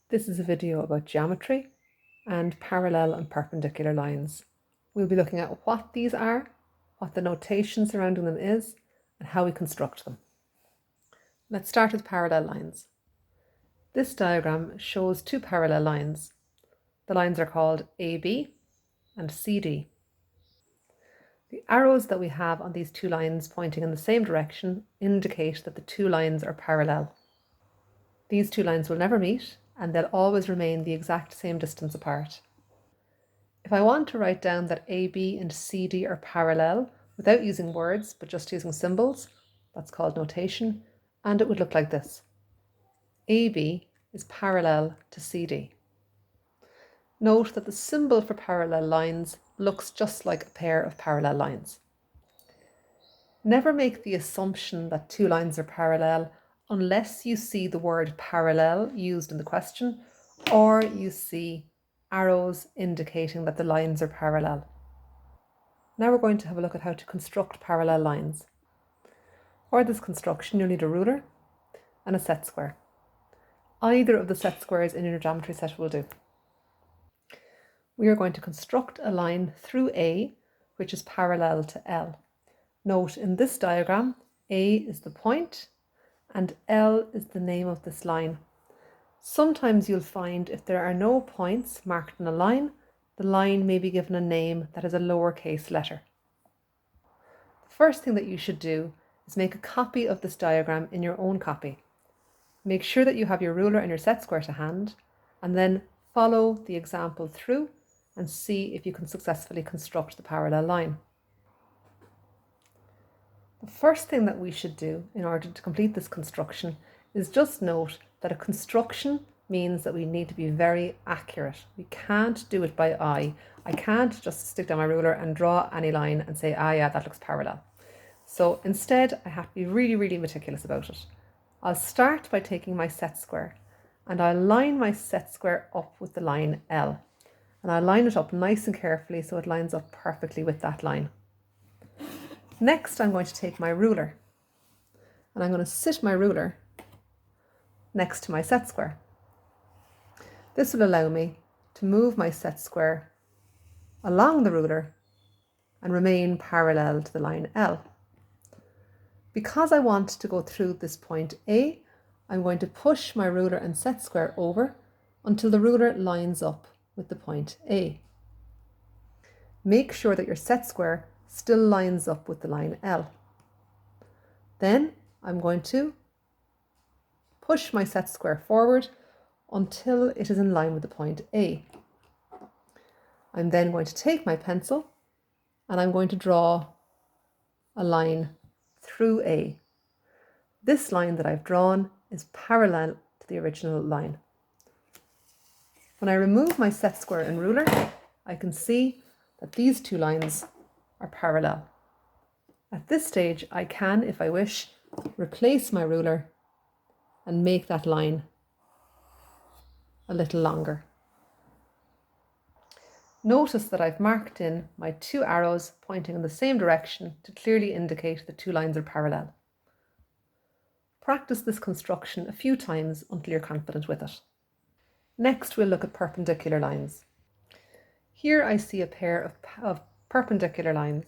This is a video about geometry and parallel and perpendicular lines. We'll be looking at what these are, what the notation surrounding them is, and how we construct them. Let's start with parallel lines. This diagram shows two parallel lines. The lines are called AB and CD. The arrows that we have on these two lines pointing in the same direction indicate that the two lines are parallel. These two lines will never meet, and they'll always remain the exact same distance apart. If I want to write down that AB and CD are parallel without using words but just using symbols, that's called notation, and it would look like this. AB is parallel to CD. Note that the symbol for parallel lines looks just like a pair of parallel lines. Never make the assumption that two lines are parallel unless you see the word parallel used in the question or you see arrows indicating that the lines are parallel. Now we're going to have a look at how to construct parallel lines. For this construction, you'll need a ruler and a set square. Either of the set squares in your geometry set will do. We are going to construct a line through A, which is parallel to L. Note in this diagram, A is the point and L is the name of this line. Sometimes you'll find if there are no points marked in a line, the line may be given a name that is a lowercase letter. The first thing that you should do is make a copy of this diagram in your own copy. Make sure that you have your ruler and your set square to hand, and then follow the example through and see if you can successfully construct the parallel line. The first thing that we should do in order to complete this construction is just note that a construction means that we need to be very accurate. We can't do it by eye. I can't just stick down my ruler and draw any line and say, yeah, that looks parallel. So instead, I have to be really, really meticulous about it. I'll start by taking my set square and I'll line my set square up with the line L. And I'll line it up nice and carefully so it lines up perfectly with that line. Next, I'm going to take my ruler and I'm going to sit my ruler next to my set square. This will allow me to move my set square along the ruler and remain parallel to the line L. Because I want to go through this point A, I'm going to push my ruler and set square over until the ruler lines up with the point A. Make sure that your set square still lines up with the line L. Then I'm going to push my set square forward until it is in line with the point A. I'm then going to take my pencil and I'm going to draw a line through A. This line that I've drawn is parallel to the original line. When I remove my set square and ruler, I can see that these two lines are parallel. At this stage, I can, if I wish, replace my ruler and make that line a little longer. Notice that I've marked in my two arrows pointing in the same direction to clearly indicate the two lines are parallel. Practice this construction a few times until you're confident with it. Next, we'll look at perpendicular lines. Here I see a pair of perpendicular lines.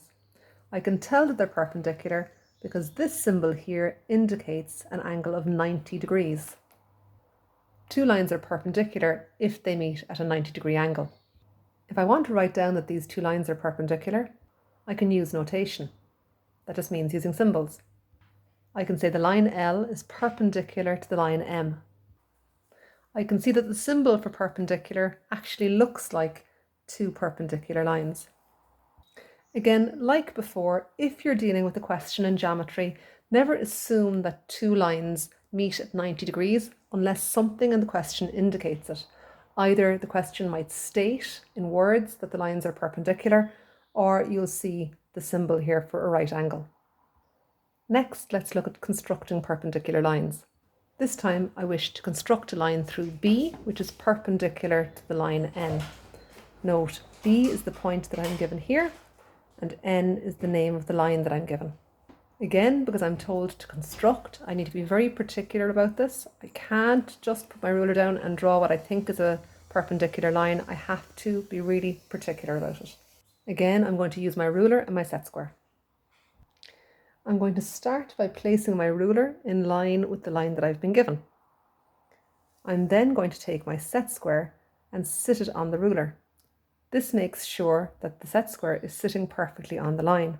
I can tell that they're perpendicular because this symbol here indicates an angle of 90 degrees. Two lines are perpendicular if they meet at a 90-degree angle. If I want to write down that these two lines are perpendicular, I can use notation. That just means using symbols. I can say the line L is perpendicular to the line M. I can see that the symbol for perpendicular actually looks like two perpendicular lines. Again, like before, if you're dealing with a question in geometry, never assume that two lines meet at 90 degrees unless something in the question indicates it. Either the question might state in words that the lines are perpendicular, or you'll see the symbol here for a right angle. Next, let's look at constructing perpendicular lines. This time I wish to construct a line through B, which is perpendicular to the line N. Note, B is the point that I'm given here, and N is the name of the line that I'm given. Again, because I'm told to construct, I need to be very particular about this. I can't just put my ruler down and draw what I think is a perpendicular line. I have to be really particular about it. Again, I'm going to use my ruler and my set square. I'm going to start by placing my ruler in line with the line that I've been given. I'm then going to take my set square and sit it on the ruler. This makes sure that the set square is sitting perfectly on the line.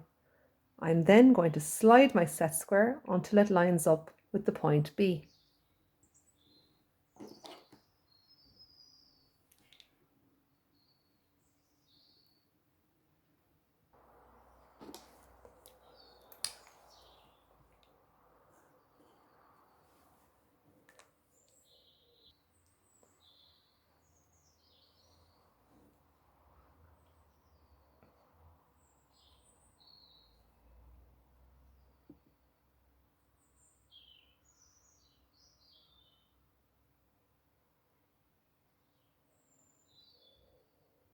I'm then going to slide my set square until it lines up with the point B.